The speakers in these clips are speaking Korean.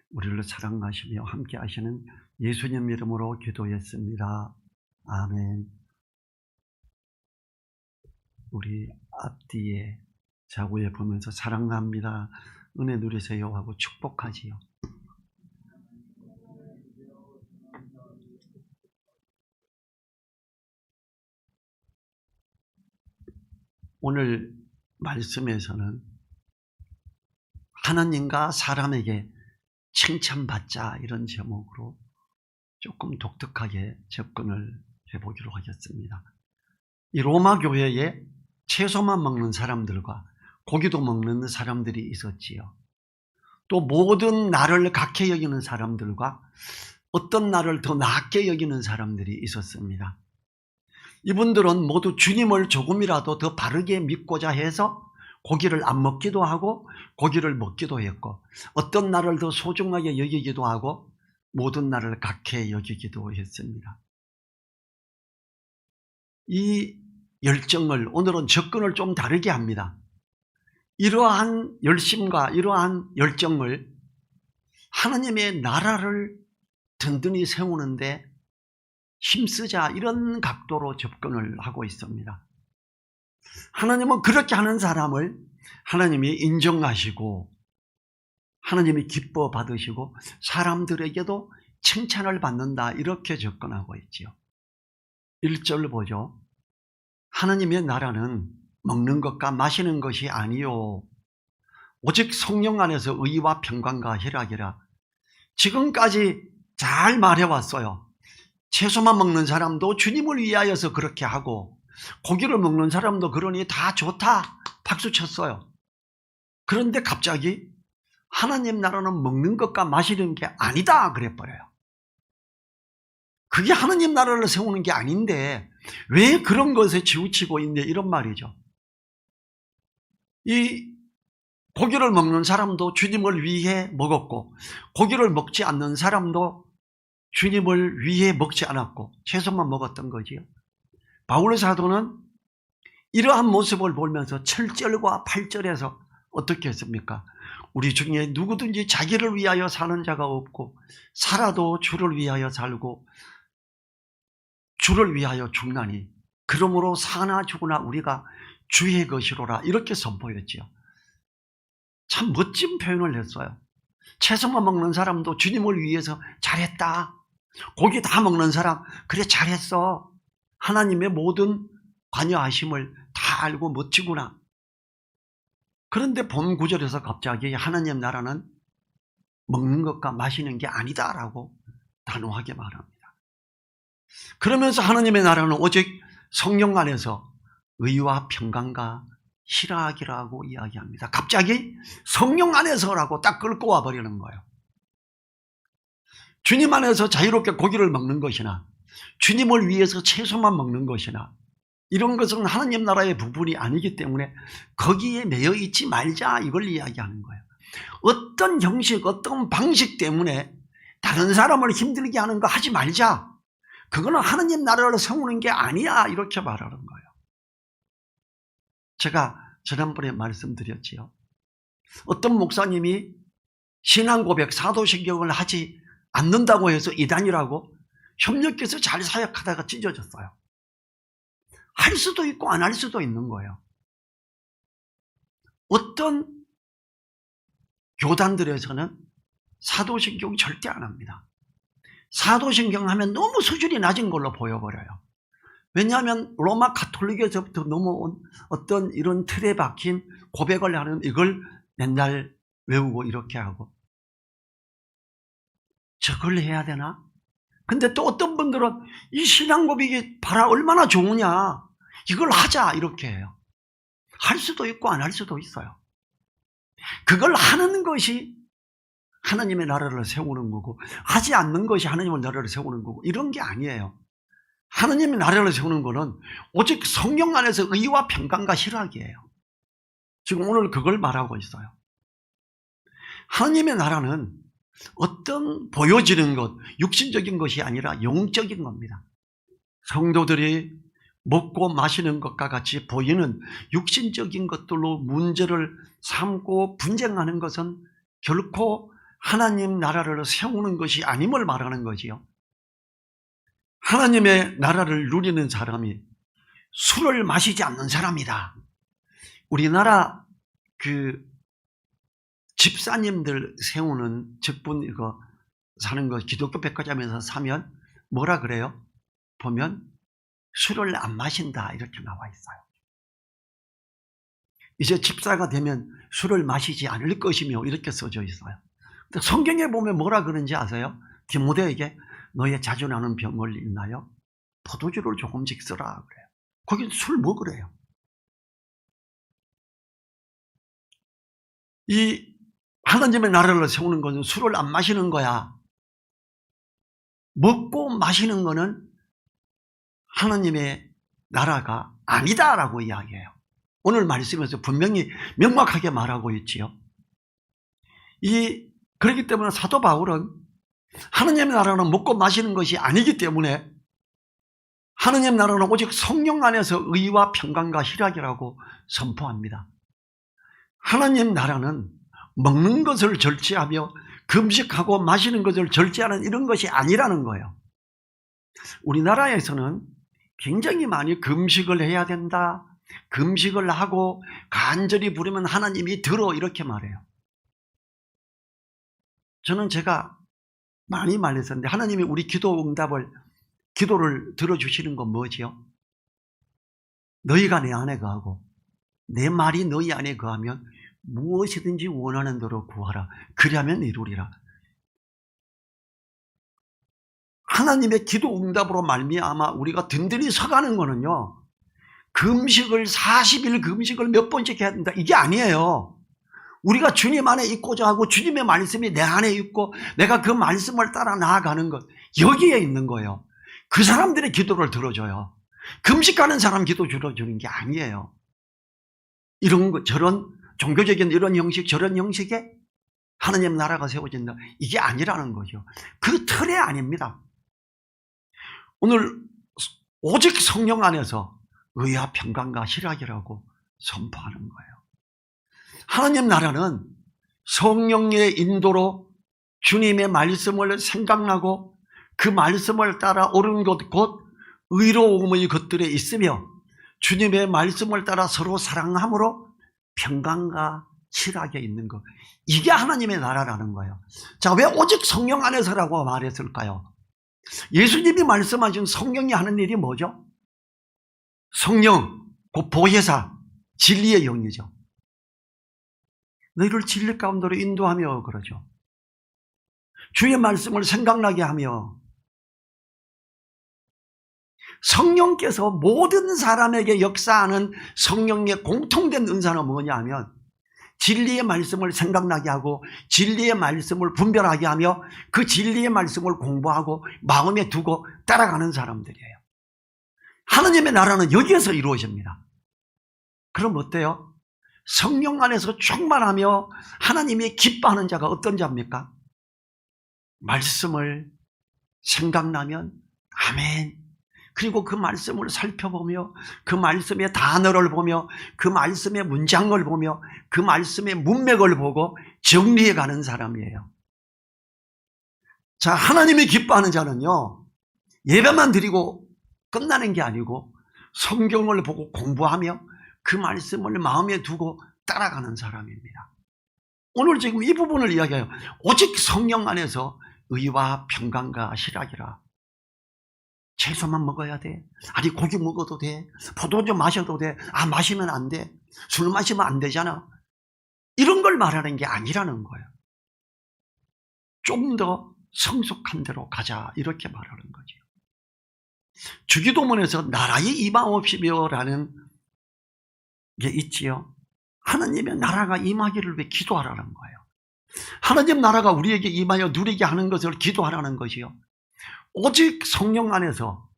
우리를 사랑하시며 함께 하시는 예수님 이름으로 기도했습니다. 아멘. 우리 앞뒤에 자구에 보면서 사랑합니다, 은혜 누리세요 하고 축복하지요. 오늘 말씀에서는 하나님과 사람에게 칭찬받자, 이런 제목으로 조금 독특하게 접근을 해보기로 하겠습니다. 이 로마 교회에 채소만 먹는 사람들과 고기도 먹는 사람들이 있었지요. 또 모든 날을 각해 여기는 사람들과 어떤 날을 더 낮게 여기는 사람들이 있었습니다. 이분들은 모두 주님을 조금이라도 더 바르게 믿고자 해서 고기를 안 먹기도 하고 고기를 먹기도 했고, 어떤 날을 더 소중하게 여기기도 하고 모든 날을 각해 여기기도 했습니다. 이 열정을 오늘은 접근을 좀 다르게 합니다. 이러한 열심과 이러한 열정을 하나님의 나라를 든든히 세우는데 힘쓰자, 이런 각도로 접근을 하고 있습니다. 하나님은 그렇게 하는 사람을 하나님이 인정하시고 하나님이 기뻐 받으시고 사람들에게도 칭찬을 받는다, 이렇게 접근하고 있지요. 1절 보죠. 하나님의 나라는 먹는 것과 마시는 것이 아니요 오직 성령 안에서 의와 평강과 희락이라. 지금까지 잘 말해왔어요. 채소만 먹는 사람도 주님을 위하여서 그렇게 하고 고기를 먹는 사람도 그러니 다 좋다 박수 쳤어요. 그런데 갑자기 하나님 나라는 먹는 것과 마시는 게 아니다 그래버려요. 그게 하나님 나라를 세우는 게 아닌데 왜 그런 것에 치우치고 있네, 이런 말이죠. 이 고기를 먹는 사람도 주님을 위해 먹었고 고기를 먹지 않는 사람도 주님을 위해 먹지 않았고 채소만 먹었던 거지요. 바울 사도는 이러한 모습을 보면서 7절과 8절에서 어떻게 했습니까? 우리 중에 누구든지 자기를 위하여 사는 자가 없고 살아도 주를 위하여 살고 주를 위하여 죽나니 그러므로 사나 죽으나 우리가 주의 것이로라, 이렇게 선포했지요. 참 멋진 표현을 했어요. 채소만 먹는 사람도 주님을 위해서 잘했다. 고기 다 먹는 사람, 그래 잘했어. 하나님의 모든 관여하심을 다 알고 멋지구나. 그런데 본 구절에서 갑자기 하나님 나라는 먹는 것과 마시는 게 아니다라고 단호하게 말합니다. 그러면서 하나님의 나라는 오직 성령 안에서 의와 평강과 희락이라고 이야기합니다. 갑자기 성령 안에서라고 딱 끌고 와버리는 거예요. 주님 안에서 자유롭게 고기를 먹는 것이나 주님을 위해서 채소만 먹는 것이나 이런 것은 하나님 나라의 부분이 아니기 때문에 거기에 매여 있지 말자, 이걸 이야기하는 거예요. 어떤 형식, 어떤 방식 때문에 다른 사람을 힘들게 하는 거 하지 말자. 그거는 하나님 나라를 세우는 게 아니야, 이렇게 말하는 거예요. 제가 지난번에 말씀드렸지요. 어떤 목사님이 신앙 고백, 사도신경을 하지 않는다고 해서 이단이라고 협력해서 잘 사역하다가 찢어졌어요. 할 수도 있고 안 할 수도 있는 거예요. 어떤 교단들에서는 사도신경 절대 안 합니다. 사도신경 하면 너무 수준이 낮은 걸로 보여버려요. 왜냐하면 로마 가톨릭에서부터 넘어온 어떤 이런 틀에 박힌 고백을 하는 이걸 맨날 외우고 이렇게 하고 저걸 해야 되나? 근데 또 어떤 분들은 이 신앙 고백이 봐라 얼마나 좋으냐, 이걸 하자, 이렇게 해요. 할 수도 있고 안 할 수도 있어요. 그걸 하는 것이 하나님의 나라를 세우는 거고 하지 않는 것이 하나님의 나라를 세우는 거고 이런 게 아니에요. 하나님의 나라를 세우는 것은 오직 성령 안에서 의와 평강과 희락이에요. 지금 오늘 그걸 말하고 있어요. 하나님의 나라는 어떤 보여지는 것, 육신적인 것이 아니라 영적인 겁니다. 성도들이 먹고 마시는 것과 같이 보이는 육신적인 것들로 문제를 삼고 분쟁하는 것은 결코 하나님 나라를 세우는 것이 아님을 말하는 거지요. 하나님의 나라를 누리는 사람이 술을 마시지 않는 사람이다. 우리나라 그 집사님들 세우는 적분 이거 사는 거 기독교 백화점에서 사면 뭐라 그래요? 보면 술을 안 마신다 이렇게 나와 있어요. 이제 집사가 되면 술을 마시지 않을 것이며 이렇게 써져 있어요. 근데 성경에 보면 뭐라 그런지 아세요? 디모데에게 너의 자주 나는 병을 인하여 포도주를 조금씩 쓰라 그래요. 거긴 술 먹으래요. 이 하나님의 나라를 세우는 것은 술을 안 마시는 거야. 먹고 마시는 거는 하나님의 나라가 아니다라고 이야기해요. 오늘 말씀에서 분명히 명확하게 말하고 있지요. 그렇기 때문에 사도 바울은 하나님의 나라는 먹고 마시는 것이 아니기 때문에 하나님의 나라는 오직 성령 안에서 의와 평강과 희락이라고 선포합니다. 하나님 나라는 먹는 것을 절제하며 금식하고 마시는 것을 절제하는 이런 것이 아니라는 거예요. 우리나라에서는 굉장히 많이 금식을 해야 된다. 금식을 하고 간절히 부르면 하나님이 들어 이렇게 말해요. 저는 제가 많이 말했었는데 하나님이 우리 기도를 들어주시는 건 뭐지요? 너희가 내 안에 거하고 내 말이 너희 안에 거하면 무엇이든지 원하는 대로 구하라. 그리하면 이루리라. 하나님의 기도 응답으로 말미암아 우리가 든든히 서가는 거는요. 금식을 40일 금식을 몇 번씩 해야 된다. 이게 아니에요. 우리가 주님 안에 있고자 하고 주님의 말씀이 내 안에 있고 내가 그 말씀을 따라 나아가는 것. 여기에 있는 거예요. 그 사람들의 기도를 들어줘요. 금식하는 사람 기도 들어주는 게 아니에요. 이런 거, 저런 종교적인 이런 형식, 저런 형식에 하나님 나라가 세워진다. 이게 아니라는 거죠. 그 틀에 아닙니다. 오늘 오직 성령 안에서 의와 평강과 희락이라고 선포하는 거예요. 하나님 나라는 성령의 인도로 주님의 말씀을 생각나고 그 말씀을 따라 옳은 것 곧 의로움의 것들에 있으며 주님의 말씀을 따라 서로 사랑함으로 평강과 희락에 있는 것. 이게 하나님의 나라라는 거예요. 자, 왜 오직 성령 안에서라고 말했을까요? 예수님이 말씀하신 성령이 하는 일이 뭐죠? 성령, 그 보혜사, 진리의 영이죠. 너희를 진리 가운데로 인도하며 그러죠. 주의 말씀을 생각나게 하며 성령께서 모든 사람에게 역사하는 성령의 공통된 은사는 뭐냐 하면 진리의 말씀을 생각나게 하고 진리의 말씀을 분별하게 하며 그 진리의 말씀을 공부하고 마음에 두고 따라가는 사람들이에요. 하나님의 나라는 여기에서 이루어집니다. 그럼 어때요? 성령 안에서 충만하며 하나님이 기뻐하는 자가 어떤 자입니까? 말씀을 생각나면 아멘. 그리고 그 말씀을 살펴보며 그 말씀의 단어를 보며 그 말씀의 문장을 보며 그 말씀의 문맥을 보고 정리해 가는 사람이에요. 자, 하나님이 기뻐하는 자는요, 예배만 드리고 끝나는 게 아니고 성경을 보고 공부하며 그 말씀을 마음에 두고 따라가는 사람입니다. 오늘 지금 이 부분을 이야기해요. 오직 성령 안에서 의와 평강과 희락이라. 채소만 먹어야 돼. 아니, 고기 먹어도 돼. 포도주 마셔도 돼. 아, 마시면 안 돼. 술 마시면 안 되잖아. 이런 걸 말하는 게 아니라는 거예요. 좀 더 성숙한 대로 가자. 이렇게 말하는 거죠. 주기도문에서 나라의 임하옵시며라는 게 있지요. 하나님의 나라가 임하기를 위해 기도하라는 거예요. 하나님 나라가 우리에게 임하여 누리게 하는 것을 기도하라는 것이요. 오직 성령 안에서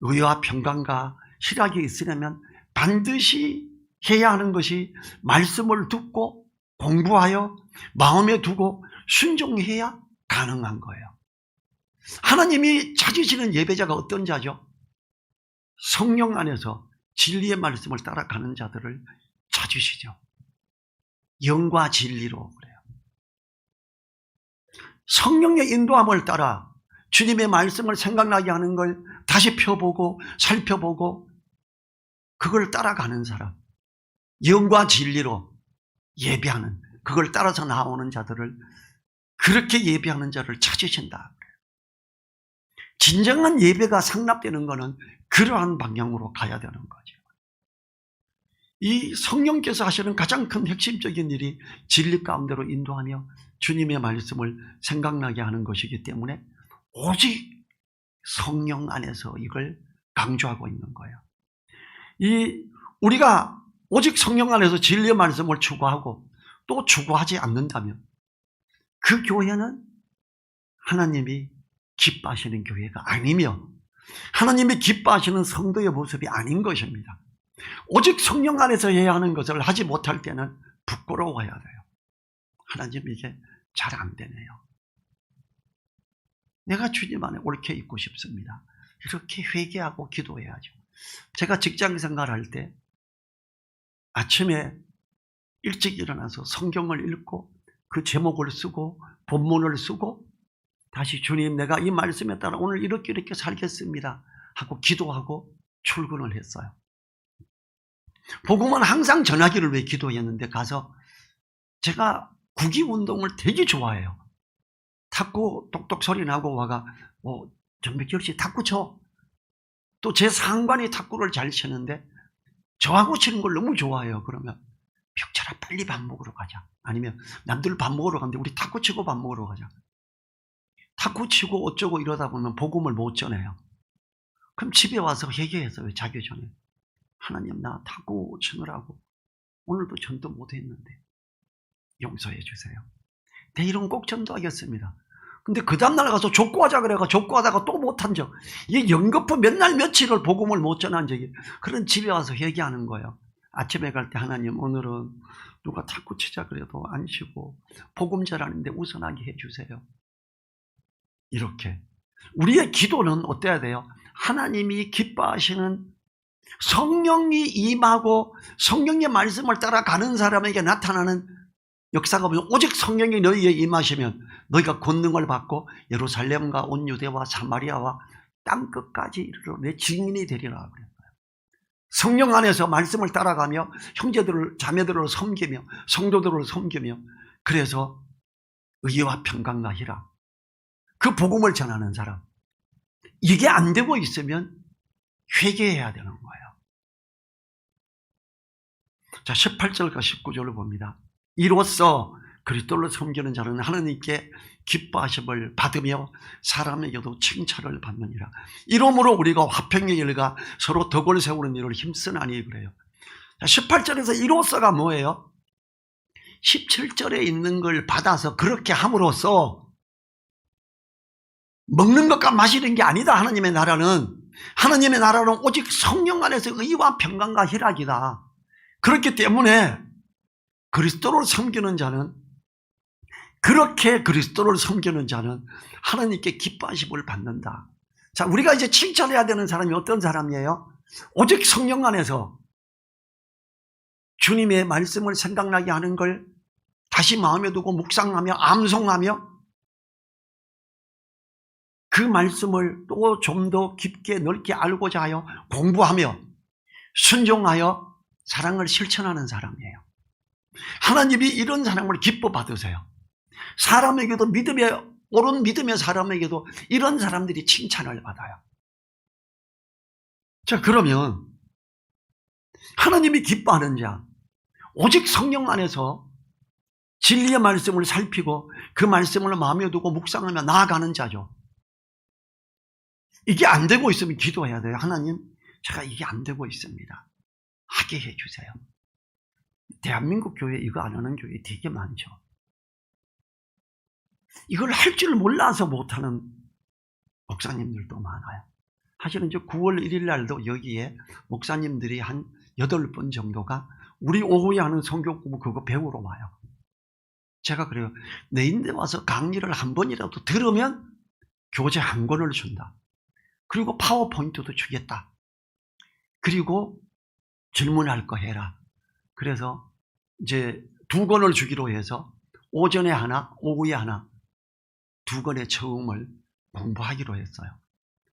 의와 평강과 희락이 있으려면 반드시 해야 하는 것이 말씀을 듣고 공부하여 마음에 두고 순종해야 가능한 거예요. 하나님이 찾으시는 예배자가 어떤 자죠? 성령 안에서 진리의 말씀을 따라가는 자들을 찾으시죠. 영과 진리로 그래요. 성령의 인도함을 따라 주님의 말씀을 생각나게 하는 걸 다시 펴보고 살펴보고 그걸 따라가는 사람, 영과 진리로 예배하는, 그걸 따라서 나오는 자들을, 그렇게 예배하는 자를 찾으신다. 진정한 예배가 상납되는 것은 그러한 방향으로 가야 되는 거죠. 이 성령께서 하시는 가장 큰 핵심적인 일이 진리 가운데로 인도하며 주님의 말씀을 생각나게 하는 것이기 때문에 오직 성령 안에서 이걸 강조하고 있는 거예요. 우리가 오직 성령 안에서 진리의 말씀을 추구하고 또 추구하지 않는다면 그 교회는 하나님이 기뻐하시는 교회가 아니며 하나님이 기뻐하시는 성도의 모습이 아닌 것입니다. 오직 성령 안에서 해야 하는 것을 하지 못할 때는 부끄러워해야 돼요. 하나님 이게 잘 안 되네요. 내가 주님 안에 옳게 있고 싶습니다. 이렇게 회개하고 기도해야죠. 제가 직장 생활할 때 아침에 일찍 일어나서 성경을 읽고 그 제목을 쓰고 본문을 쓰고 다시 주님 내가 이 말씀에 따라 오늘 이렇게 살겠습니다 하고 기도하고 출근을 했어요. 복음은 항상 전하기를 위해 기도했는데 가서 제가 구기 운동을 되게 좋아해요. 탁구 똑똑 소리 나고 와가 전백결 씨 탁구 쳐. 또 제 상관이 탁구를 잘 치는데 저하고 치는 걸 너무 좋아해요. 그러면 벽철아 빨리 밥 먹으러 가자. 아니면 남들 밥 먹으러 가는데 우리 탁구 치고 밥 먹으러 가자. 탁구 치고 어쩌고 이러다 보면 복음을 못 전해요. 그럼 집에 와서 회개했어요. 자기 전에. 하나님 나 탁구 치느라고 오늘도 전도 못했는데 용서해 주세요. 내일은 꼭 전도하겠습니다. 근데 그 다음날 가서 족구하자 그래가 족구하다가 또 못한 적, 이게 연거푸 몇 날 며칠을 복음을 못 전한 적이, 그런 집에 와서 회개하는 거예요. 아침에 갈 때 하나님 오늘은 누가 탁구 치자 그래도 안 치고 복음 전하는데 우선하게 해주세요. 이렇게 우리의 기도는 어때야 돼요? 하나님이 기뻐하시는 성령이 임하고 성령의 말씀을 따라가는 사람에게 나타나는 역사가 보면 오직 성령이 너희에 임하시면 너희가 권능을 받고 예루살렘과 온 유대와 사마리아와 땅끝까지 이르러 내 증인이 되리라 그랬어요. 성령 안에서 말씀을 따라가며 형제들을 자매들을 섬기며 성도들을 섬기며 그래서 의와 평강과 희락, 그 복음을 전하는 사람, 이게 안 되고 있으면 회개해야 되는 거예요. 자, 18절과 19절을 봅니다. 이로써 그리스도를 섬기는 자는 하나님께 기뻐하심을 받으며 사람에게도 칭찬을 받느니라. 이러므로 우리가 화평의 일과 서로 덕을 세우는 일을 힘쓰나니 그래요. 18절에서 이로써가 뭐예요? 17절에 있는 걸 받아서 그렇게 함으로써 먹는 것과 마시는 게 아니다. 하나님의 나라는 오직 성령 안에서 의와 평강과 희락이다. 그렇기 때문에 그리스도를 섬기는 자는, 그렇게 그리스도를 섬기는 자는 하나님께 기뻐하심을 받는다. 자, 우리가 이제 칭찬해야 되는 사람이 어떤 사람이에요? 오직 성령 안에서 주님의 말씀을 생각나게 하는 걸 다시 마음에 두고 묵상하며 암송하며 그 말씀을 또 좀 더 깊게 넓게 알고자 하여 공부하며 순종하여 사랑을 실천하는 사람이에요. 하나님이 이런 사람을 기뻐 받으세요. 사람에게도 옳은 믿음의 사람에게도 이런 사람들이 칭찬을 받아요. 자, 그러면 하나님이 기뻐하는 자, 오직 성령 안에서 진리의 말씀을 살피고 그 말씀을 마음에 두고 묵상하며 나아가는 자죠. 이게 안 되고 있으면 기도해야 돼요. 하나님, 제가 이게 안 되고 있습니다. 하게 해주세요. 대한민국 교회 이거 안 하는 교회 되게 많죠. 이걸 할 줄 몰라서 못하는 목사님들도 많아요. 사실은 이제 9월 1일 날도 여기에 목사님들이 한 8번 정도가 우리 오후에 하는 성경 공부 그거 배우러 와요. 제가 그래요. 내인데 와서 강의를 한 번이라도 들으면 교재 한 권을 준다. 그리고 파워포인트도 주겠다. 그리고 질문할 거 해라. 그래서 이제 2권을 주기로 해서 오전에 하나, 오후에 하나. 두 권의 처음을 공부하기로 했어요.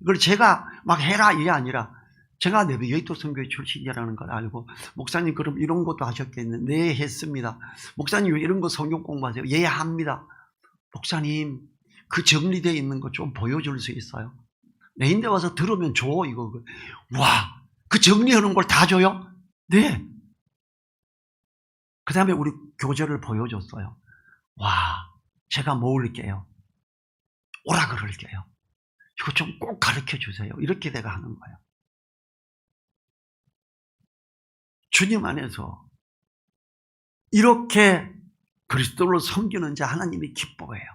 이걸 제가 막 해라 이게 아니라 제가 내비게이터 선교회 출신이라는 걸 알고 목사님 그럼 이런 것도 하셨겠는데 네 했습니다. 목사님 왜 이런 거 성경 공부하세요? 예 합니다. 목사님 그 정리되어 있는 거 좀 보여줄 수 있어요? 내 인데 와서 들으면 줘 이거. 와, 그 정리하는 걸 다 줘요? 네. 그 다음에 우리 교재를 보여줬어요. 와, 제가 모을게요. 오라 그럴게요. 이거 좀 꼭 가르쳐 주세요. 이렇게 내가 하는 거예요. 주님 안에서 이렇게 그리스도를 섬기는 자 하나님이 기뻐해요.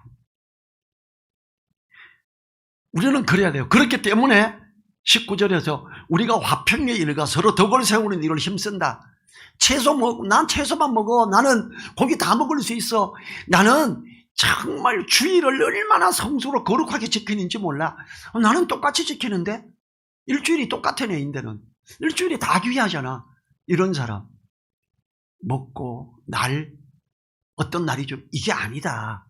우리는 그래야 돼요. 그렇기 때문에 19절에서 우리가 화평의 일과 서로 덕을 세우는 일을 힘쓴다. 난 채소만 먹어. 나는 고기 다 먹을 수 있어. 나는 정말 주일을 얼마나 성수로 거룩하게 지키는지 몰라. 나는 똑같이 지키는데 일주일이 똑같은 애인데는 일주일이 다 귀하잖아. 이런 사람 먹고 어떤 날이죠. 이게 아니다.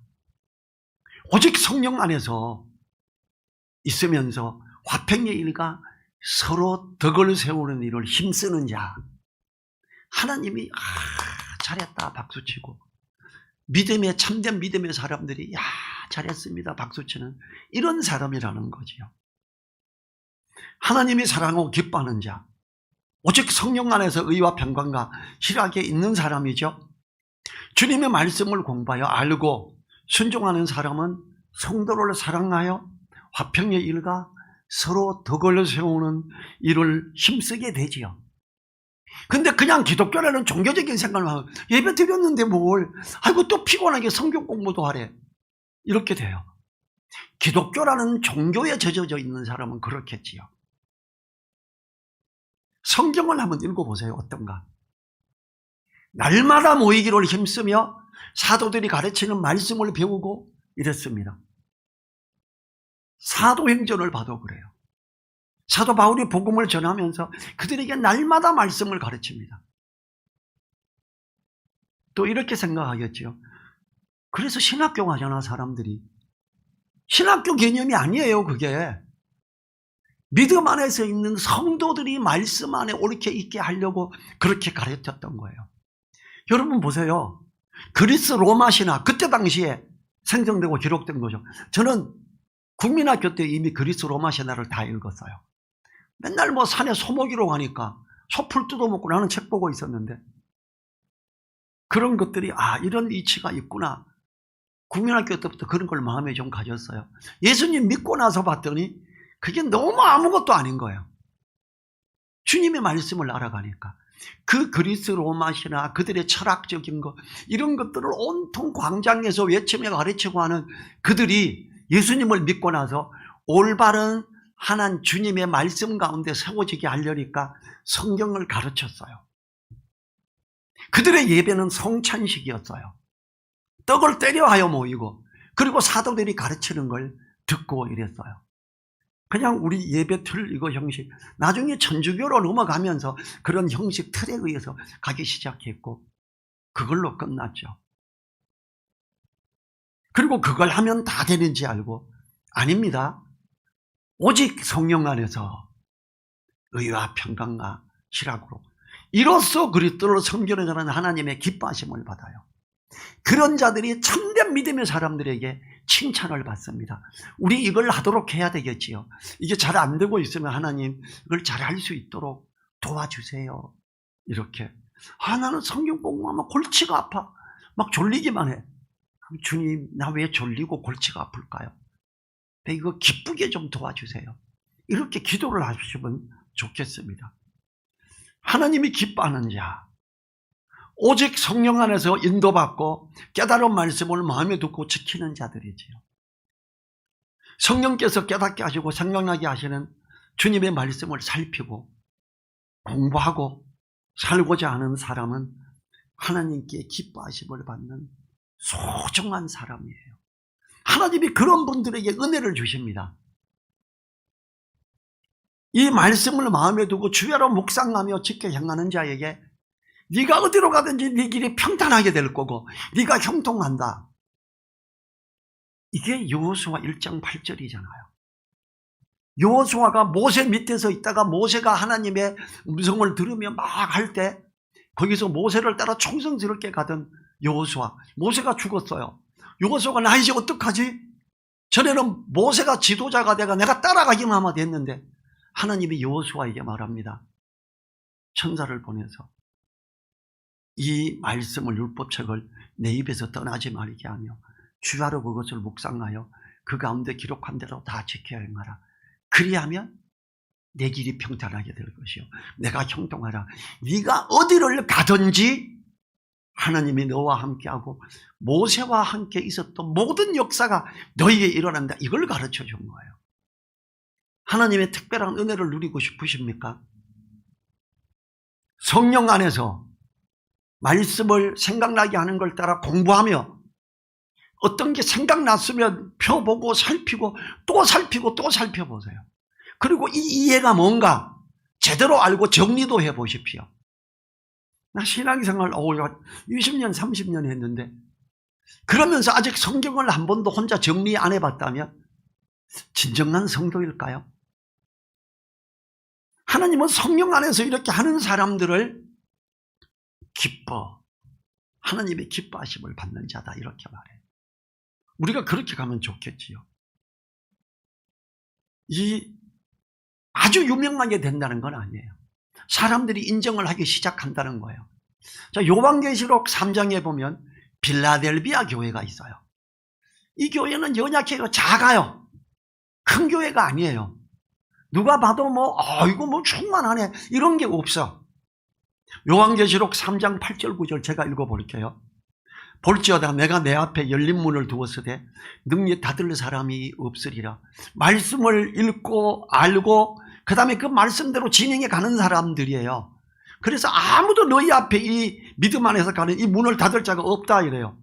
오직 성령 안에서 있으면서 화평의 일과 서로 덕을 세우는 일을 힘쓰는 자. 하나님이 잘했다 박수치고 참된 믿음의 사람들이 잘했습니다 박수치는 이런 사람이라는 거지요. 하나님이 사랑하고 기뻐하는 자, 오직 성령 안에서 의와 평강과 희락에 있는 사람이죠. 주님의 말씀을 공부하여 알고 순종하는 사람은 성도를 사랑하여 화평의 일과 서로 덕을 세우는 일을 힘쓰게 되지요. 근데 그냥 기독교라는 종교적인 생각을 하면 예배 드렸는데 아이고 또 피곤하게 성경 공부도 하래. 이렇게 돼요. 기독교라는 종교에 젖어져 있는 사람은 그렇겠지요. 성경을 한번 읽어보세요. 어떤가? 날마다 모이기를 힘쓰며 사도들이 가르치는 말씀을 배우고 이랬습니다. 사도행전을 봐도 그래요. 사도 바울이 복음을 전하면서 그들에게 날마다 말씀을 가르칩니다. 또 이렇게 생각하겠죠. 그래서 신학교 가잖아 사람들이. 신학교 개념이 아니에요 그게. 믿음 안에서 있는 성도들이 말씀 안에 옳게 있게 하려고 그렇게 가르쳤던 거예요. 여러분 보세요. 그리스 로마 신화 그때 당시에 생성되고 기록된 거죠. 저는 국민학교 때 이미 그리스 로마 신화를 다 읽었어요. 맨날 산에 소먹이로 가니까 소풀 뜯어먹고 나는 책 보고 있었는데 그런 것들이 이런 이치가 있구나. 국민학교 때부터 그런 걸 마음에 좀 가졌어요. 예수님 믿고 나서 봤더니 그게 너무 아무것도 아닌 거예요. 주님의 말씀을 알아가니까 그 그리스 로마 신화 그들의 철학적인 것 이런 것들을 온통 광장에서 외치며 가르치고 하는 그들이 예수님을 믿고 나서 올바른 하나님 주님의 말씀 가운데 세워지게 하려니까 성경을 가르쳤어요. 그들의 예배는 성찬식이었어요. 떡을 때려하여 모이고 그리고 사도들이 가르치는 걸 듣고 이랬어요. 그냥 우리 예배 틀 이거 형식 나중에 천주교로 넘어가면서 그런 형식 틀에 의해서 가기 시작했고 그걸로 끝났죠. 그리고 그걸 하면 다 되는지 알고 아닙니다. 오직 성령 안에서 의와 평강과 희락으로 이로써 그리스도를 섬기는 자는 하나님의 기뻐하심을 받아요. 그런 자들이 참된 믿음의 사람들에게 칭찬을 받습니다. 우리 이걸 하도록 해야 되겠지요. 이게 잘 안 되고 있으면 하나님 이걸 잘 할 수 있도록 도와주세요. 이렇게 나는 성경 공부하면 골치가 아파. 막 졸리기만 해. 주님 나 왜 졸리고 골치가 아플까요? 이거 기쁘게 좀 도와주세요. 이렇게 기도를 하시면 좋겠습니다. 하나님이 기뻐하는 자, 오직 성령 안에서 인도받고 깨달은 말씀을 마음에 두고 지키는 자들이지요. 성령께서 깨닫게 하시고 생각나게 하시는 주님의 말씀을 살피고 공부하고 살고자 하는 사람은 하나님께 기뻐하심을 받는 소중한 사람이에요. 하나님이 그런 분들에게 은혜를 주십니다. 이 말씀을 마음에 두고 주야로 묵상하며 지켜 행하는 자에게 네가 어디로 가든지 네 길이 평탄하게 될 거고 네가 형통한다. 이게 여호수아 1장 8절이잖아요. 여호수아가 모세 밑에서 있다가 모세가 하나님의 음성을 들으며 막 할 때 거기서 모세를 따라 충성스럽게 가던 여호수아, 모세가 죽었어요. 여호수아가 나 이제 어떡하지? 전에는 모세가 지도자가 돼가 내가 따라가기만 하면 됐는데 하나님이 여호수아에게 말합니다. 천사를 보내서 이 말씀을, 율법책을 내 입에서 떠나지 말게 하며 주야로 그것을 묵상하여 그 가운데 기록한 대로 다 지켜 행하라. 그리하면 내 길이 평탄하게 될 것이요 내가 형통하라. 네가 어디를 가든지 하나님이 너와 함께하고 모세와 함께 있었던 모든 역사가 너에게 일어난다. 이걸 가르쳐 준 거예요. 하나님의 특별한 은혜를 누리고 싶으십니까? 성령 안에서 말씀을 생각나게 하는 걸 따라 공부하며 어떤 게 생각났으면 펴보고 살피고 또 살피고 또 살펴보세요. 그리고 이 이해가 뭔가 제대로 알고 정리도 해보십시오. 나 신앙생활 20년 30년 했는데 그러면서 아직 성경을 한 번도 혼자 정리 안 해봤다면 진정한 성도일까요? 하나님은 성령 안에서 이렇게 하는 사람들을 기뻐, 하나님의 기뻐하심을 받는 자다 이렇게 말해요. 우리가 그렇게 가면 좋겠지요. 이 아주 유명하게 된다는 건 아니에요. 사람들이 인정을 하기 시작한다는 거예요. 자, 요한계시록 3장에 보면 빌라델비아 교회가 있어요. 이 교회는 연약해요. 작아요. 큰 교회가 아니에요. 누가 봐도 이거 충만하네 이런 게 없어. 요한계시록 3장 8절 9절 제가 읽어볼게요. 볼지어다 내가 내 앞에 열린 문을 두었으되 능히 닫을 사람이 없으리라. 말씀을 읽고 알고 그 다음에 그 말씀대로 진행해 가는 사람들이에요. 그래서 아무도 너희 앞에 이 믿음 안에서 가는 이 문을 닫을 자가 없다 이래요.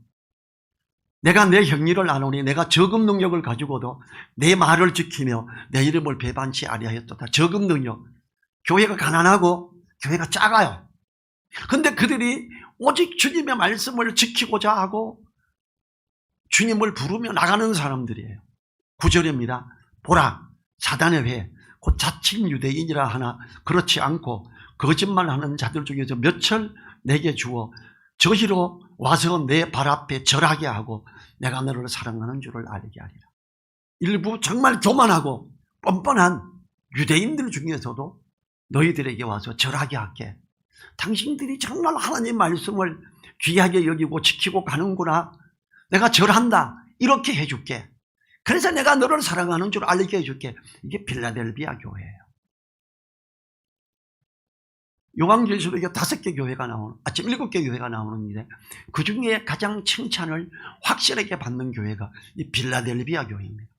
내가 내 형리를 아노니 내가 적음 능력을 가지고도 내 말을 지키며 내 이름을 배반치 아니하였도다. 적음 능력. 교회가 가난하고 교회가 작아요. 근데 그들이 오직 주님의 말씀을 지키고자 하고 주님을 부르며 나가는 사람들이에요. 9절입니다. 보라 사단의 회 곧 자칭 유대인이라 하나 그렇지 않고 거짓말하는 자들 중에서 몇철 내게 주어 저희로 와서 내 발 앞에 절하게 하고 내가 너를 사랑하는 줄을 알게 하리라. 일부 정말 교만하고 뻔뻔한 유대인들 중에서도 너희들에게 와서 절하게 할게. 당신들이 정말 하나님 말씀을 귀하게 여기고 지키고 가는구나. 내가 절한다. 이렇게 해줄게. 그래서 내가 너를 사랑하는 줄 알게 해줄게. 이게 빌라델비아 교회예요. 요한계시록에 5개 교회가 나오는, 7개 교회가 나오는데 그 중에 가장 칭찬을 확실하게 받는 교회가 이 빌라델비아 교회입니다.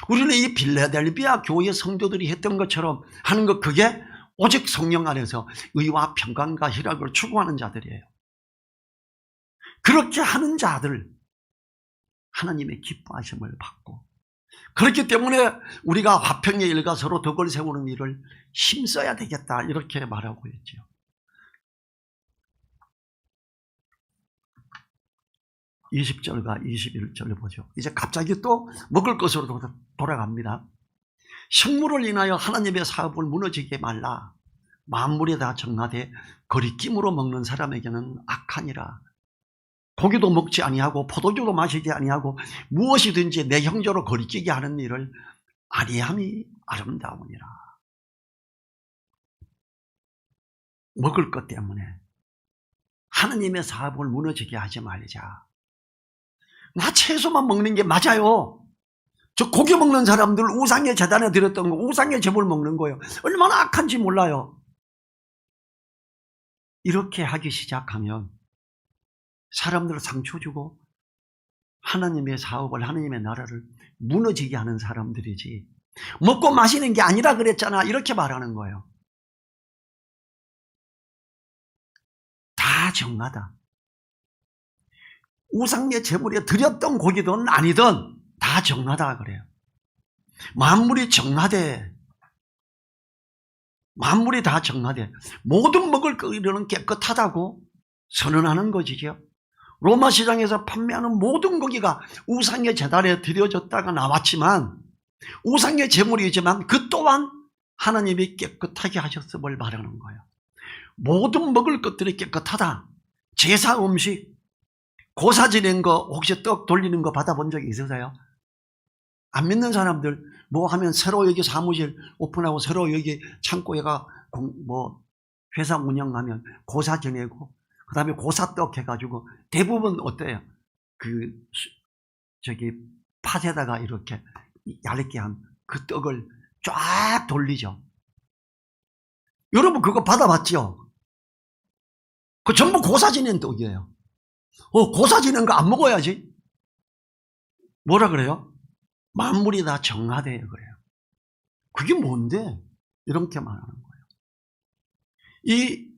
우리는 이 빌라델비아 교회 성도들이 했던 것처럼 하는 것, 그게 오직 성령 안에서 의와 평강과 희락을 추구하는 자들이에요. 그렇게 하는 자들, 하나님의 기뻐하심을 받고, 그렇기 때문에 우리가 화평의 일과 서로 덕을 세우는 일을 힘써야 되겠다 이렇게 말하고 있죠. (20절과 21절을) 보죠. 이제 갑자기 또 먹을 것으로 돌아갑니다. 식물을 인하여 하나님의 사업을 무너지게 말라. 만물이 다 정하되 거리낌으로 먹는 사람에게는 악하니라. 고기도 먹지 아니하고 포도주도 마시지 아니하고 무엇이든지 내 형제로 거리끼게 하는 일을 아니함이 아름다우니라. 먹을 것 때문에 하나님의 사업을 무너지게 하지 말자. 나 채소만 먹는 게 맞아요. 저 고기 먹는 사람들 우상의 제단에 드렸던 거, 우상의 제물 먹는 거예요. 얼마나 악한지 몰라요. 이렇게 하기 시작하면 사람들 상처 주고 하나님의 사업을, 하나님의 나라를 무너지게 하는 사람들이지, 먹고 마시는 게 아니라 그랬잖아 이렇게 말하는 거예요. 다 정하다. 우상의 제물에 드렸던 고기든 아니든 다 정하다 그래요. 만물이 정하되, 만물이 다 정하되 모든 먹을 거리는 깨끗하다고 선언하는 것이죠. 로마 시장에서 판매하는 모든 고기가 우상의 제단에 드려졌다가 나왔지만 우상의 제물이지만 그 또한 하나님이 깨끗하게 하셨음을 말하는 거예요. 모든 먹을 것들이 깨끗하다. 제사 음식, 고사 지낸 거 혹시 떡 돌리는 거 받아본 적이 있으세요? 안 믿는 사람들 뭐 하면 새로 여기 사무실 오픈하고 새로 여기 창고에가 뭐 회사 운영하면 고사 지내고 그 다음에 고사떡 해가지고 대부분 어때요? 팥에다가 이렇게 얇게 한 그 떡을 쫙 돌리죠. 여러분 그거 받아봤죠? 그 전부 고사 지낸 떡이에요. 고사 지낸 거 안 먹어야지. 뭐라 그래요? 만물이 다 정하대요 그래요. 그게 뭔데? 이렇게 말하는 거예요. 이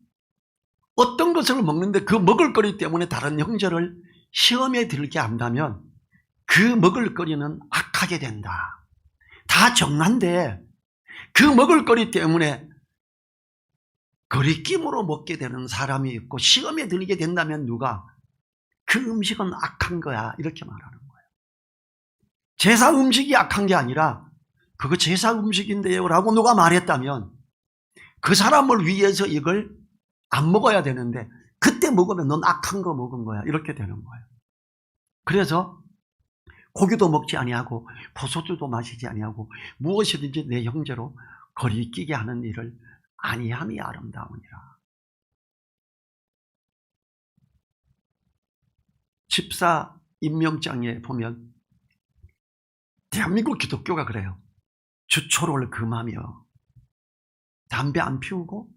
어떤 것을 먹는데 그 먹을거리 때문에 다른 형제를 시험에 들게 한다면 그 먹을거리는 악하게 된다. 다 정한데 그 먹을거리 때문에 거리낌으로 먹게 되는 사람이 있고 시험에 들게 된다면 누가 그 음식은 악한 거야 이렇게 말하는 거예요. 제사 음식이 악한 게 아니라 그거 제사 음식인데요 라고 누가 말했다면 그 사람을 위해서 이걸 안 먹어야 되는데 그때 먹으면 넌 악한 거 먹은 거야 이렇게 되는 거예요. 그래서 고기도 먹지 아니하고 포도주도 마시지 아니하고 무엇이든지 내 형제로 거리끼게 하는 일을 아니함이 아름다우니라. 집사 임명장에 보면 대한민국 기독교가 그래요. 주초를 금하며 담배 안 피우고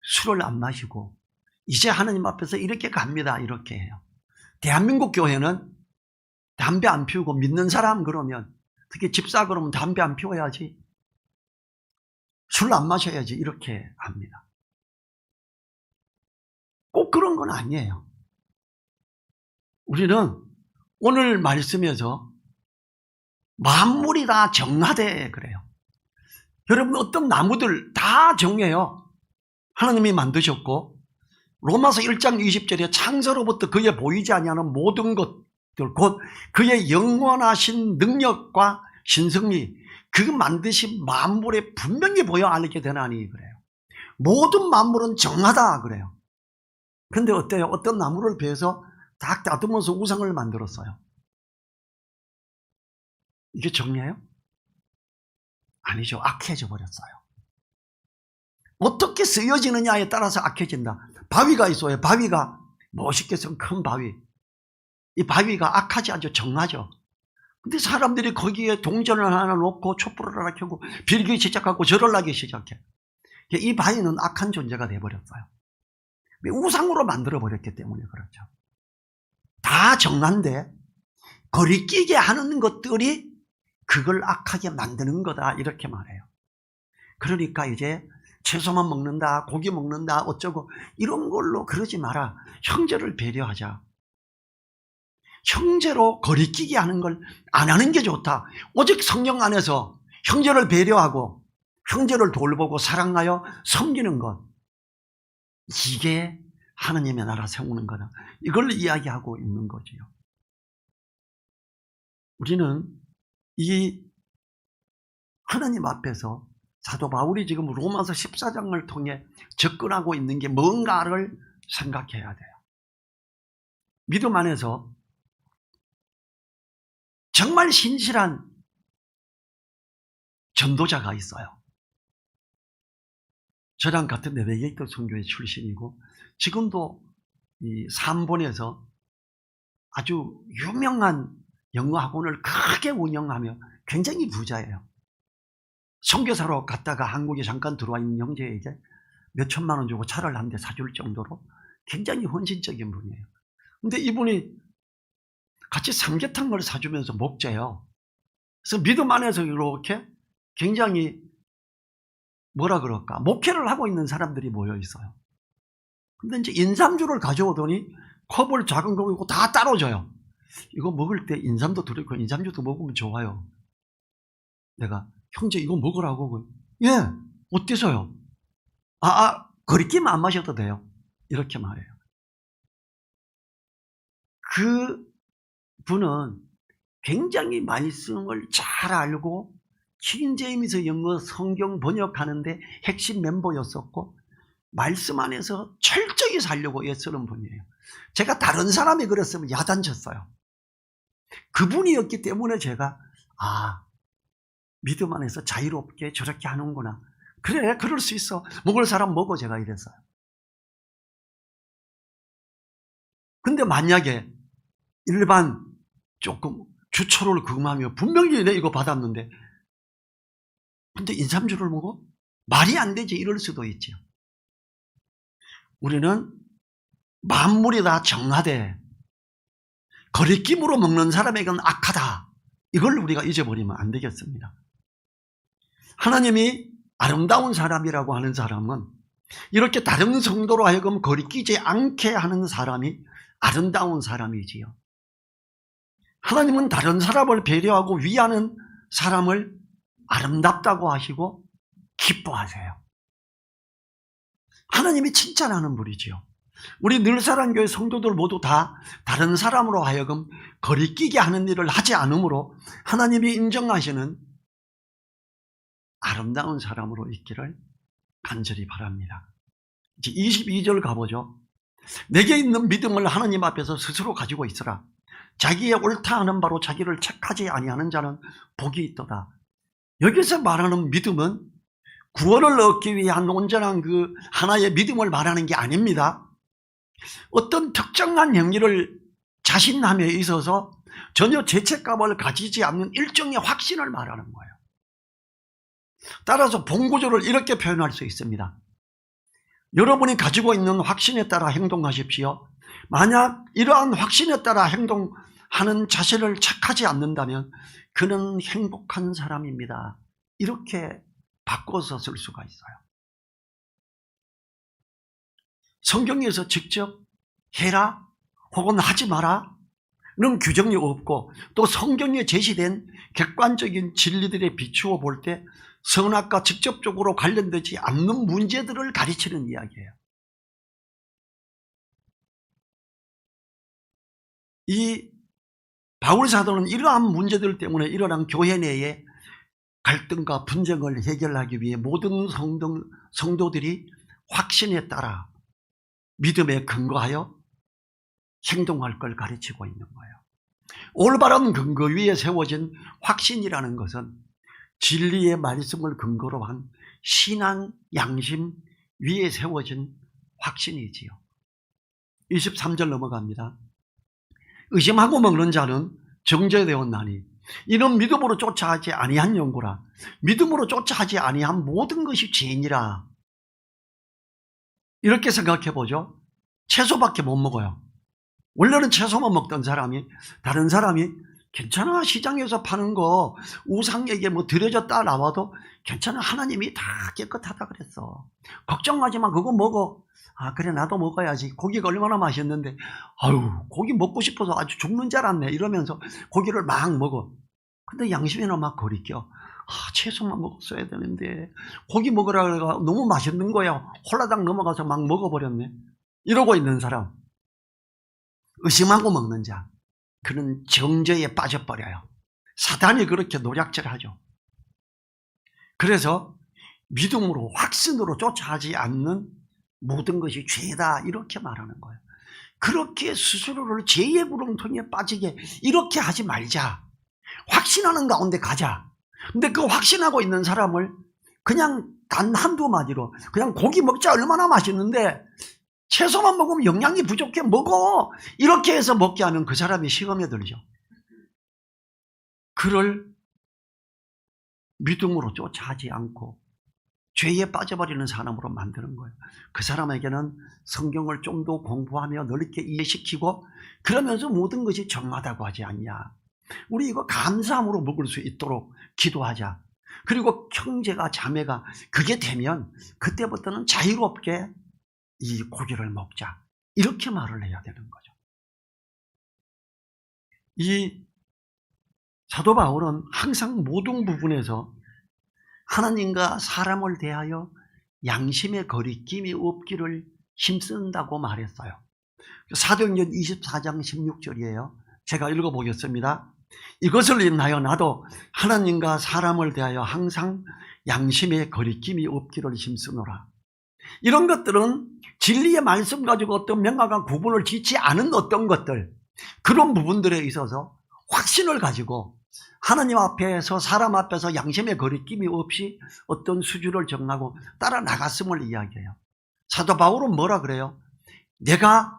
술을 안 마시고 이제 하나님 앞에서 이렇게 갑니다. 이렇게 해요. 대한민국 교회는 담배 안 피우고 믿는 사람 그러면 특히 집사 그러면 담배 안 피워야지 술 안 마셔야지 이렇게 합니다. 꼭 그런 건 아니에요. 우리는 오늘 말씀에서 만물이 다 정하되 그래요. 여러분 어떤 나무들 다 정해요. 하나님이 만드셨고 로마서 1장 20절에 창세로부터 그의 보이지 아니하는 모든 것들 곧 그의 영원하신 능력과 신성이 그 만드신 만물에 분명히 보여 알게 되나니 그래요. 모든 만물은 정하다 그래요. 근데 어때요? 어떤 나무를 베어서 다 다듬어서 우상을 만들었어요. 이게 정리해요? 아니죠. 악해져 버렸어요. 어떻게 쓰여지느냐에 따라서 악해진다. 바위가 있어요. 바위가 멋있게 쓴 큰 바위. 이 바위가 악하지 않죠. 정하죠. 근데 사람들이 거기에 동전을 하나 놓고 촛불을 하나 켜고 빌기 시작하고 절을 하기 시작해. 이 바위는 악한 존재가 돼버렸어요. 우상으로 만들어버렸기 때문에 그렇죠. 다 정한데 거리끼게 하는 것들이 그걸 악하게 만드는 거다 이렇게 말해요. 그러니까 이제 채소만 먹는다 고기 먹는다 어쩌고 이런 걸로 그러지 마라. 형제를 배려하자. 형제로 거리끼게 하는 걸 안 하는 게 좋다. 오직 성령 안에서 형제를 배려하고 형제를 돌보고 사랑하여 섬기는 것, 이게 하나님의 나라 세우는 거다. 이걸 이야기하고 있는 거지요. 우리는 이 하나님 앞에서 사도 바울이 지금 로마서 14장을 통해 접근하고 있는 게 뭔가를 생각해야 돼요. 믿음 안에서 정말 신실한 전도자가 있어요. 저랑 같은 네베게이터 선교회 출신이고 지금도 이 산본에서 아주 유명한 영어 학원을 크게 운영하며 굉장히 부자예요. 선교사로 갔다가 한국에 잠깐 들어와 있는 형제에게 몇 천만 원 주고 차를 한 대 사줄 정도로 굉장히 헌신적인 분이에요. 근데 이분이 같이 삼계탕을 사주면서 먹재요. 그래서 믿음 안에서 이렇게 굉장히 뭐라 그럴까 목회를 하고 있는 사람들이 모여 있어요. 근데 이제 인삼주를 가져오더니 컵을 작은 거 있고 다 따로 줘요. 이거 먹을 때 인삼도 들어있고 인삼주도 먹으면 좋아요. 내가 형제 이거 먹으라고. 예, 어때서요? 거리끼면 안 마셔도 돼요. 이렇게 말해요. 그 분은 굉장히 말씀을 잘 알고 킹제임스 영어 성경 번역하는데 핵심 멤버였었고 말씀 안에서 철저히 살려고 애쓰는 분이에요. 제가 다른 사람이 그랬으면 야단쳤어요. 그분이었기 때문에 제가 믿음 안에서 자유롭게 저렇게 하는구나. 그래, 그럴 수 있어. 먹을 사람 먹어, 제가 이랬어요. 근데 만약에 일반 조금 주초를 금하며 분명히 내 이거 받았는데 근데 인삼주를 먹어? 말이 안 되지. 이럴 수도 있죠. 우리는 만물이 다 정하되 거리낌으로 먹는 사람에게는 악하다. 이걸 우리가 잊어버리면 안 되겠습니다. 하나님이 아름다운 사람이라고 하는 사람은 이렇게 다른 성도로 하여금 거리끼지 않게 하는 사람이 아름다운 사람이지요. 하나님은 다른 사람을 배려하고 위하는 사람을 아름답다고 하시고 기뻐하세요. 하나님이 칭찬하는 분이지요. 우리 늘사랑교회 성도들 모두 다 다른 사람으로 하여금 거리끼게 하는 일을 하지 않으므로 하나님이 인정하시는 아름다운 사람으로 있기를 간절히 바랍니다. 이제 22절 가보죠. 내게 있는 믿음을 하나님 앞에서 스스로 가지고 있으라. 자기의 옳다 하는 바로 자기를 책하지 아니하는 자는 복이 있도다. 여기서 말하는 믿음은 구원을 얻기 위한 온전한 그 하나의 믿음을 말하는 게 아닙니다. 어떤 특정한 행위를 자신함에 있어서 전혀 죄책감을 가지지 않는 일종의 확신을 말하는 거예요. 따라서 본구조를 이렇게 표현할 수 있습니다. 여러분이 가지고 있는 확신에 따라 행동하십시오. 만약 이러한 확신에 따라 행동하는 자신을 착하지 않는다면 그는 행복한 사람입니다. 이렇게 바꿔서 쓸 수가 있어요. 성경에서 직접 해라 혹은 하지 마라 는 규정이 없고 또 성경에 제시된 객관적인 진리들에 비추어 볼 때 선악과 직접적으로 관련되지 않는 문제들을 가르치는 이야기예요. 이 바울 사도는 이러한 문제들 때문에 일어난 교회 내에 갈등과 분쟁을 해결하기 위해 모든 성도들이 확신에 따라 믿음에 근거하여 행동할 걸 가르치고 있는 거예요. 올바른 근거 위에 세워진 확신이라는 것은 진리의 말씀을 근거로 한 신앙 양심 위에 세워진 확신이지요. 23절 넘어갑니다. 의심하고 먹는 자는 정죄되었나니 이는 믿음으로 쫓아하지 아니한 연고라. 믿음으로 쫓아하지 아니한 모든 것이 죄니라. 이렇게 생각해 보죠. 채소밖에 못 먹어요. 원래는 채소만 먹던 사람이 다른 사람이 괜찮아 시장에서 파는 거 우상에게 뭐 드려졌다 나와도 괜찮아 하나님이 다 깨끗하다 그랬어. 걱정하지 마 그거 먹어. 그래 나도 먹어야지. 고기가 얼마나 맛있는데 아유 고기 먹고 싶어서 아주 죽는 줄 알았네 이러면서 고기를 막 먹어. 근데 양심에는 막 거리껴. 채소만 먹었어야 되는데 고기 먹으라 그래가 너무 맛있는 거야. 홀라당 넘어가서 막 먹어버렸네. 이러고 있는 사람 의심하고 먹는 자 그는 정죄에 빠져버려요. 사단이 그렇게 노략질하죠. 그래서 믿음으로 확신으로 쫓아하지 않는 모든 것이 죄다 이렇게 말하는 거예요. 그렇게 스스로를 죄의 구렁텅이에 빠지게 이렇게 하지 말자. 확신하는 가운데 가자. 근데 그 확신하고 있는 사람을 그냥 단 한두 마디로 그냥 고기 먹자 얼마나 맛있는데 채소만 먹으면 영양이 부족해 먹어 이렇게 해서 먹게 하면 그 사람이 시험에 들죠. 그를 믿음으로 쫓아하지 않고 죄에 빠져버리는 사람으로 만드는 거예요. 그 사람에게는 성경을 좀 더 공부하며 넓게 이해시키고 그러면서 모든 것이 정하다고 하지 않냐. 우리 이거 감사함으로 먹을 수 있도록 기도하자. 그리고 형제가 자매가 그게 되면 그때부터는 자유롭게 이 고기를 먹자. 이렇게 말을 해야 되는 거죠. 이 사도 바울은 항상 모든 부분에서 하나님과 사람을 대하여 양심의 거리낌이 없기를 힘쓴다고 말했어요. 사도행전 24장 16절이에요. 제가 읽어보겠습니다. 이것을 인하여 나도 하나님과 사람을 대하여 항상 양심의 거리낌이 없기를 힘쓰노라. 이런 것들은 진리의 말씀 가지고 어떤 명확한 구분을 짓지 않은 어떤 것들, 그런 부분들에 있어서 확신을 가지고 하나님 앞에서 사람 앞에서 양심의 거리낌이 없이 어떤 수준을 정하고 따라 나갔음을 이야기해요. 사도 바울은 뭐라 그래요? 내가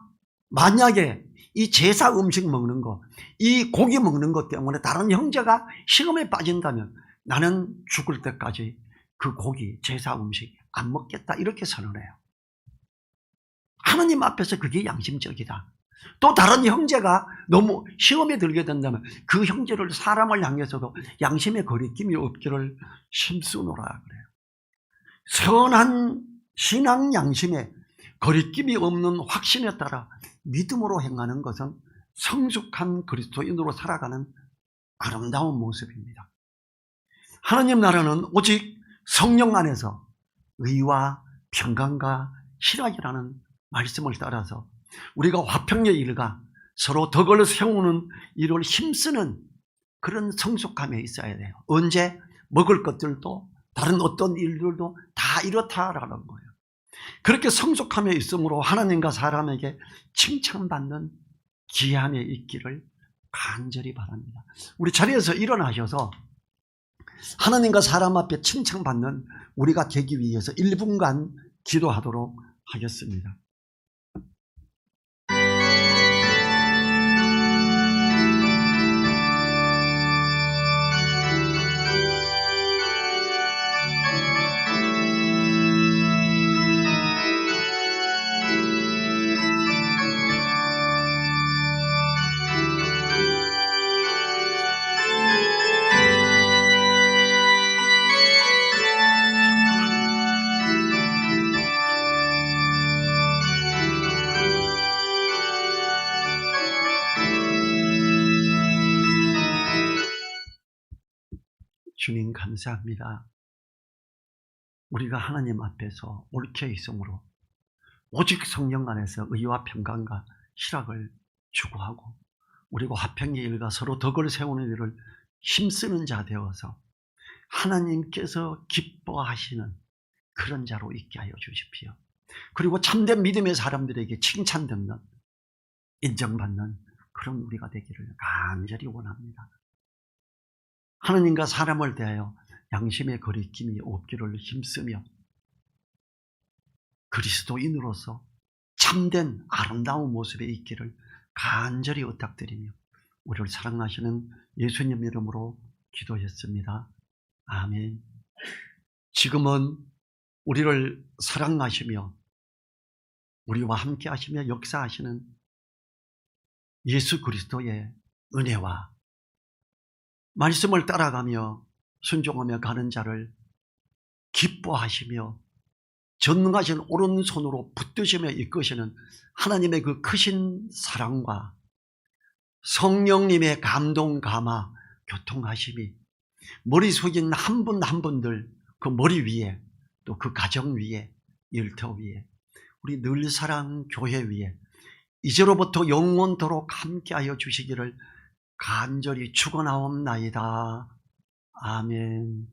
만약에 이 제사 음식 먹는 거, 이 고기 먹는 것 때문에 다른 형제가 시험에 빠진다면 나는 죽을 때까지 그 고기, 제사 음식 안 먹겠다, 이렇게 선언해요. 하나님 앞에서 그게 양심적이다. 또 다른 형제가 너무 시험에 들게 된다면 그 형제를, 사람을 향해서도 양심의 거리낌이 없기를 힘쓰노라 그래요. 선한 신앙 양심에 거리낌이 없는 확신에 따라 믿음으로 행하는 것은 성숙한 그리스도인으로 살아가는 아름다운 모습입니다. 하나님 나라는 오직 성령 안에서 의와 평강과 희락이라는 말씀을 따라서 우리가 화평의 일과 서로 덕을 세우는 일을 힘쓰는 그런 성숙함에 있어야 돼요. 언제? 먹을 것들도 다른 어떤 일들도 다 이렇다라는 거예요. 그렇게 성숙함에 있으므로 하나님과 사람에게 칭찬받는 기함에 있기를 간절히 바랍니다. 우리 자리에서 일어나셔서 하나님과 사람 앞에 칭찬받는 우리가 되기 위해서 1분간 기도하도록 하겠습니다. 주님 감사합니다. 우리가 하나님 앞에서 옳게 있으므로 오직 성령 안에서 의와 평강과 희락을 추구하고 우리가 화평의 일과 서로 덕을 세우는 일을 힘쓰는 자 되어서 하나님께서 기뻐하시는 그런 자로 있게 하여 주십시오. 그리고 참된 믿음의 사람들에게 칭찬받는, 인정받는 그런 우리가 되기를 간절히 원합니다. 하나님과 사람을 대하여 양심의 거리낌이 없기를 힘쓰며 그리스도인으로서 참된 아름다운 모습에 있기를 간절히 부탁드리며 우리를 사랑하시는 예수님 이름으로 기도했습니다. 아멘. 지금은 우리를 사랑하시며 우리와 함께 하시며 역사하시는 예수 그리스도의 은혜와 말씀을 따라가며 순종하며 가는 자를 기뻐하시며 전능하신 오른손으로 붙드시며 이끄시는 하나님의 그 크신 사랑과 성령님의 감동, 감화, 교통하심이 머리 숙인 한 분 한 분들 그 머리 위에 또 그 가정 위에 일터 위에 우리 늘사랑 교회 위에 이제로부터 영원토록 함께하여 주시기를 간절히 축원하옵나이다. 아멘.